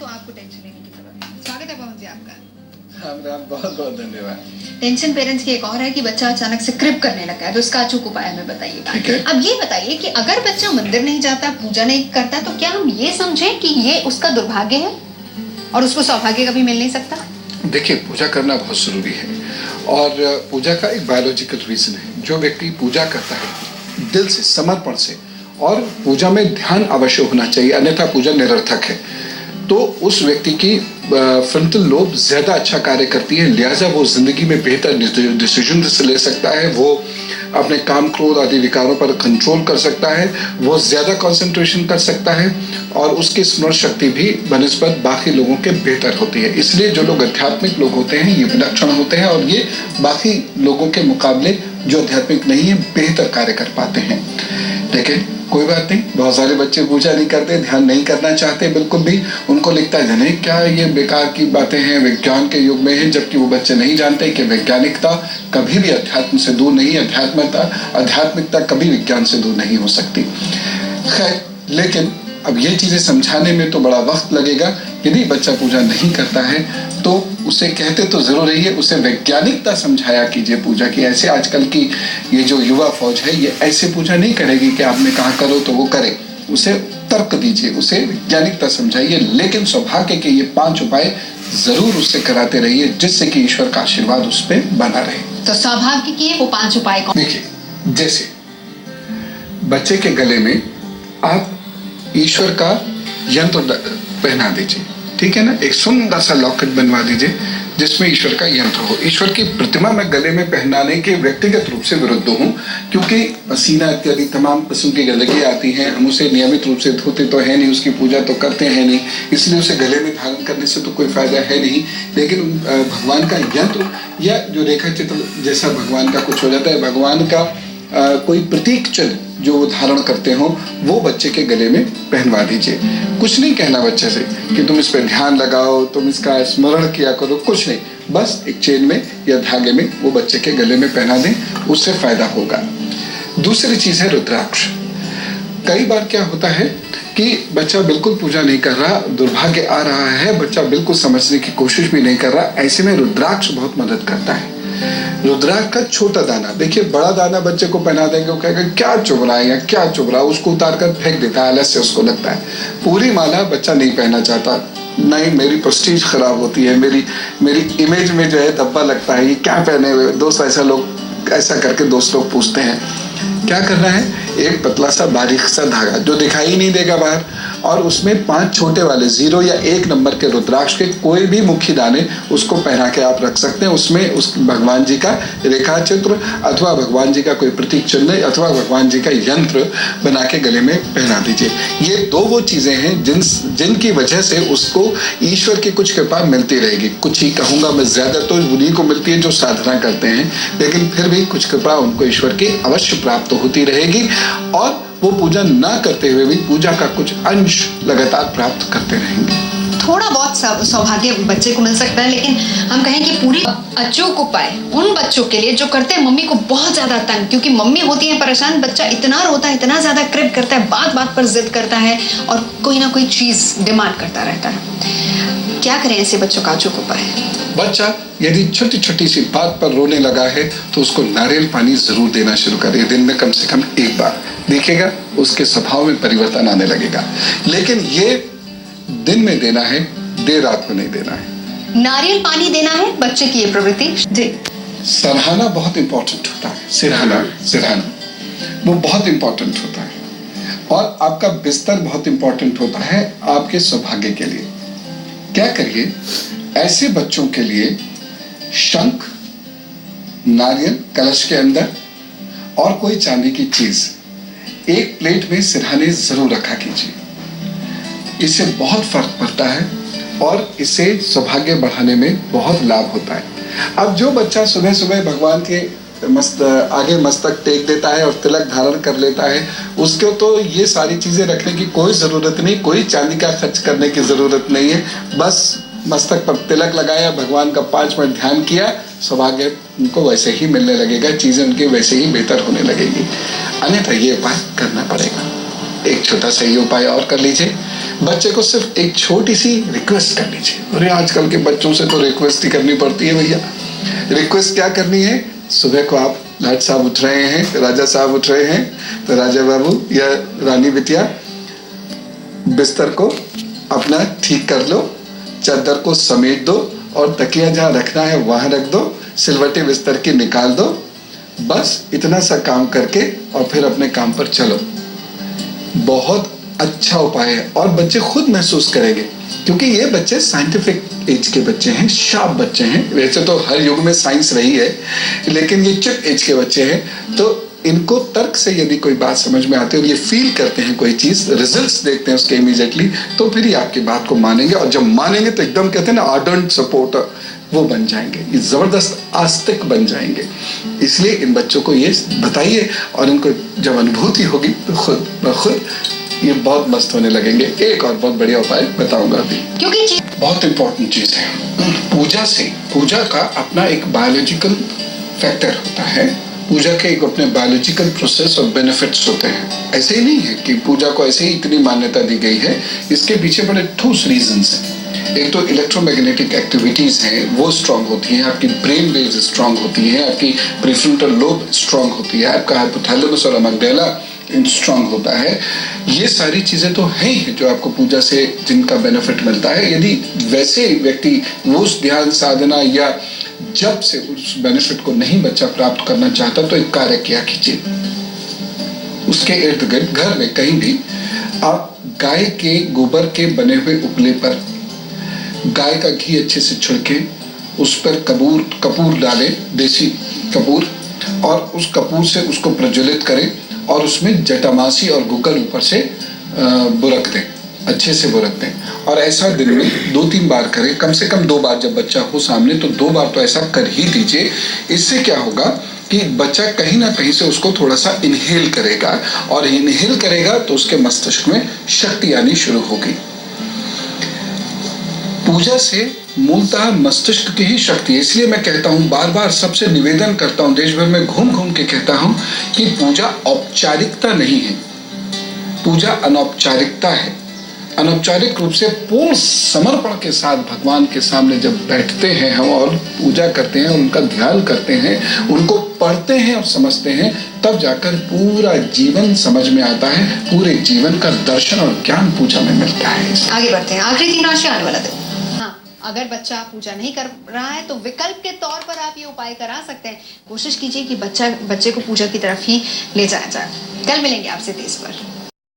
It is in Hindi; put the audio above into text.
तो आपको टेंशन लेने की जरूरत नहीं। स्वागत है पवन जी आपका। बहुत बहुत धन्यवाद। टेंशन पेरेंट्स की एक और है कि बच्चा अचानक से क्रिप करने लगा है, तो इसका अचूक उपाय हमें बताइएगा। अब ये बताइए कि अगर बच्चा मंदिर नहीं जाता, पूजा नहीं करता, तो क्या हम ये समझें कि ये उसका दुर्भाग्य है और उसको सौभाग्य कभी मिल नहीं सकता? देखिए, पूजा करना बहुत जरूरी है और पूजा का एक बायोलॉजिकल रीजन है। जो व्यक्ति पूजा करता है दिल से, समर्पण से, और पूजा में ध्यान अवश्य होना चाहिए, अन्यथा पूजा निरर्थक है, तो उस व्यक्ति की फ्रंटल लोब ज्यादा अच्छा कार्य करती है, लिहाजा वो जिंदगी में बेहतर डिसीजन ले सकता है, वो अपने काम क्रोध आदि विकारों पर कंट्रोल कर सकता है, वो ज्यादा कंसंट्रेशन कर सकता है और उसकी स्मरण शक्ति भी बनिस्बत बाकी लोगों के बेहतर होती है। इसलिए जो लोग आध्यात्मिक लोग होते हैं ये विलक्षण होते हैं और ये बाकी लोगों के मुकाबले जो आध्यात्मिक नहीं है बेहतर कार्य कर पाते हैं। लेकिन कोई बात नहीं, बहुत सारे बच्चे पूजा नहीं करते, ध्यान नहीं करना चाहते बिल्कुल भी, उनको लिखता है नहीं क्या ये बेकार की बातें हैं, विज्ञान के युग में है, जबकि वो बच्चे नहीं जानते कि वैज्ञानिकता कभी भी अध्यात्म से दूर नहीं, आध्यात्मिकता कभी विज्ञान से दूर नहीं हो सकती। खैर, लेकिन अब ये चीजें समझाने में तो बड़ा वक्त लगेगा। यदि बच्चा पूजा नहीं करता है तो उसे कहते तो जरूर रहिए, उसे वैज्ञानिकता समझाया कीजिए पूजा की। ऐसे आजकल की ये जो युवा फौज है ये ऐसे पूजा नहीं करेगी कि आपने कहा करो तो वो करे, उसे तर्क दीजिए, उसे वैज्ञानिकता समझाइए, लेकिन सौभाग्य के ये 5 उपाय जरूर उससे कराते रहिए जिससे कि ईश्वर का आशीर्वाद उस पर बना रहे। तो सौभाग्य के वो 5 उपाय कौन? देखिए, जैसे बच्चे के गले में आप ईश्वर का यंत्र पहना दीजिए, ठीक है ना, एक सुंदर सा लॉकेट बनवा दीजिए जिसमें ईश्वर का यंत्र हो। ईश्वर की प्रतिमा मैं गले में पहनाने के व्यक्तिगत रूप से विरुद्ध हूँ, क्योंकि पसीना इत्यादि तमाम किस्म की गंदगी आती है, हम उसे नियमित रूप से धोते तो है नहीं, उसकी पूजा तो करते हैं नहीं, इसलिए उसे गले में धारण करने से तो कोई फायदा है नहीं। लेकिन भगवान का यंत्र या जो रेखा चित्र जैसा भगवान का कुछ हो जाता है, भगवान का कोई प्रतीक चिन्ह जो वो धारण करते हो वो बच्चे के गले में पहनवा दीजिए। कुछ नहीं कहना बच्चे से कि तुम इस पर ध्यान लगाओ, तुम इसका स्मरण किया करो, कुछ नहीं, बस एक चेन में या धागे में वो बच्चे के गले में पहना दें, उससे फायदा होगा। दूसरी चीज है रुद्राक्ष। कई बार क्या होता है कि बच्चा बिल्कुल पूजा नहीं कर रहा, दुर्भाग्य आ रहा है, बच्चा बिल्कुल समझने की कोशिश भी नहीं कर रहा, ऐसे में रुद्राक्ष बहुत मदद करता है। रुद्राक्ष का छोटा दाना, देखिए बड़ा दाना बच्चे को पहना देंगे, वो कहेगा क्या चुभ रहा है या क्या चुभ रहा है, उसको उतार कर फेंक देता है, आलस से उसको लगता है। पूरी माला बच्चा नहीं पहनना चाहता, नहीं मेरी प्रेस्टीज खराब होती है, मेरी इमेज में जो है धब्बा लगता है, ये क्या पहने हुए दोस्त, ऐसा करके दोस्त लोग पूछते हैं। क्या करना है, एक पतला सा बारीक सा धागा जो दिखाई ही नहीं देगा बाहर, और उसमें 5 छोटे वाले 0 या 1 नंबर के रुद्राक्ष के कोई भी मुखी दाने उसको पहना के आप रख सकते हैं। उसमें उस भगवान जी का रेखा चित्र अथवा भगवान जी का कोई प्रतीक चिन्ह अथवा भगवान जी का यंत्र बना के गले में पहना दीजिए। ये 2 वो चीजें हैं जिनकी वजह से उसको ईश्वर की कुछ कृपा मिलती रहेगी। कुछ ही कहूंगा मैं, ज्यादा तो उन्हीं को मिलती है जो साधना करते हैं, लेकिन फिर भी कुछ कृपा उनको ईश्वर की अवश्य प्राप्त होती रहेगी और वो पूजा ना करते हुए भी पूजा का कुछ अंश लगातार प्राप्त करते रहेंगे। थोड़ा बहुत सौभाग्य बच्चे को मिल सकता है, लेकिन हम कहें कि पूरी अचूक उपाय उन बच्चों के लिए जो करते हैं मम्मी को बहुत ज्यादा तंग, क्योंकि मम्मी होती है परेशान, बच्चा इतना रोता है, इतना ज्यादा क्रिप करता है, बात बात पर जिद करता है और कोई ना कोई चीज डिमांड करता रहता है। क्या करें ऐसे बच्चों का अचूक उपाय? बच्चा यदि छोटी छोटी सी बात पर रोने लगा है तो उसको नारियल पानी जरूर देना शुरू करें, दिन में कम से कम 1 बार। देखिएगा उसके स्वभाव में परिवर्तन आने लगेगा, लेकिन ये दिन में देना है, देर रात में नहीं देना है। नारियल पानी देना है बच्चे की ये प्रवृत्ति जी। सराहना बहुत इंपॉर्टेंट होता है, सिरहाना वो बहुत इंपॉर्टेंट होता है, और आपका बिस्तर बहुत इंपॉर्टेंट होता है आपके सौभाग्य के लिए। क्या करिए, ऐसे बच्चों के लिए शंख, नारियल कलश के अंदर और कोई चांदी की चीज एक प्लेट में सिरहाने जरूर रखा कीजिए। इससे बहुत फर्क पड़ता है और इससे सौभाग्य बढ़ाने में बहुत लाभ होता है। अब जो बच्चा सुबह सुबह भगवान के आगे मस्तक टेक देता है और तिलक धारण कर लेता है, उसको तो ये सारी चीजें रखने की कोई जरूरत नहीं, कोई चांदी का खर्च करने की जरूरत नहीं है। बस मस्तक पर तिलक लगाया, भगवान का 5 मिनट ध्यान किया, सौभाग्य उनको वैसे ही मिलने लगेगा, चीजें उनकी वैसे ही बेहतर होने लगेगी। अन्यथा ये उपाय करना पड़ेगा। एक छोटा सा ये उपाय और कर लीजिए, बच्चे को सिर्फ एक छोटी सी रिक्वेस्ट कर लीजिए। अरे आजकल के बच्चों से तो रिक्वेस्ट ही करनी पड़ती है भैया। रिक्वेस्ट क्या करनी है? सुबह को आप लाट साहब उठ रहे हैं, राजा साहब उठ रहे हैं, तो राजा बाबू या रानी बिटिया बिस्तर को अपना ठीक कर लो, चादर को समेट दो और तकिया जहाँ रखना है वहां रख दो, सिलवटे बिस्तर की निकाल दो। बस इतना सा काम करके और फिर अपने काम पर चलो। बहुत अच्छा उपाय है और बच्चे खुद महसूस करेंगे, क्योंकि ये बच्चे साइंटिफिक एज के बच्चे हैं, शार्प बच्चे हैं। वैसे तो हर युग में साइंस रही है, लेकिन ये चिप एज के बच्चे हैं, तो इनको तर्क से यदि कोई बात समझ में आती है और ये फील करते हैं कोई चीज, रिजल्ट्स देखते हैं उसके इमीडिएटली, तो फिर ये आपकी बात को मानेंगे। और जब मानेंगे तो एकदम कहते हैं ना आर्डेंट सपोर्टर, वो बन जाएंगे, ये जबरदस्त आस्तिक बन जाएंगे। इसलिए इन बच्चों को ये बताइए और इनको जब अनुभूति होगी तो खुद ब खुद ये बहुत मस्त होने लगेंगे। एक और बहुत बढ़िया उपाय बताऊंगा अभी, क्योंकि बहुत इंपॉर्टेंट चीज है। पूजा का अपना एक बायोलॉजिकल फैक्टर होता है। पूजा के एक अपने बायोलॉजिकल प्रोसेस और बेनिफिट्स होते हैं। ऐसे ही नहीं है कि पूजा को ऐसे ही इतनी मान्यता दी गई है, इसके पीछे बड़े ठोस रीजंस हैं। एक तो इलेक्ट्रोमैग्नेटिक एक्टिविटीज हैं, वो स्ट्रांग होती हैं, आपकी ब्रेन वेव्स स्ट्रांग होती हैं, आपकी प्रीफ्रंटल लोब स्ट्रांग होती है, आपका हाइपोथैलेमस और अमिगडाला स्ट्रांग होता है। ये सारी चीजें तो हैं ही जो आपको पूजा से जिनका बेनिफिट मिलता है। यदि वैसे व्यक्ति वो ध्यान साधना या जब से उस बेनिफिट को नहीं बच्चा प्राप्त करना चाहता, तो एक कार्य किया कीजिए। उसके इर्द गिर्द घर में कहीं भी आप गाय के गोबर के बने हुए उपले पर गाय का घी अच्छे से छिड़के, उस पर कपूर डालें, देसी कपूर, और उस कपूर से उसको प्रज्वलित करें और उसमें जटामासी और गुग्गल ऊपर से बुरक दें, अच्छे से बुरक दें। और ऐसा दिन में 2-3 बार करें, कम से कम 2 बार। जब बच्चा हो सामने तो 2 बार तो ऐसा कर ही दीजिए। इससे क्या होगा कि बच्चा कहीं ना कहीं से उसको थोड़ा सा इनहेल करेगा, और इनहेल करेगा तो उसके मस्तिष्क में शक्ति आनी शुरू होगी। पूजा से मूलतः मस्तिष्क की ही शक्ति है। इसलिए मैं कहता हूँ, बार बार सबसे निवेदन करता हूँ, देश भर में घूम घूम के कहता हूँ कि पूजा औपचारिकता नहीं है, पूजा अनौपचारिकता है। अनौपचारिक रूप से पूर्ण समर्पण के साथ भगवान के सामने जब बैठते हैं हम और पूजा करते हैं और उनका ध्यान करते हैं, उनको पढ़ते हैं और समझते हैं, तब जाकर पूरा जीवन समझ में आता है। पूरे जीवन का दर्शन और ज्ञान पूजा में मिलता है। आगे बढ़ते हैं। आखिरी 3 राशि आने वाला दिन। अगर बच्चा पूजा नहीं कर रहा है तो विकल्प के तौर पर आप ये उपाय करा सकते हैं। कोशिश कीजिए कि बच्चे को पूजा की तरफ ही ले जाया जाए। कल मिलेंगे आपसे 30 पर।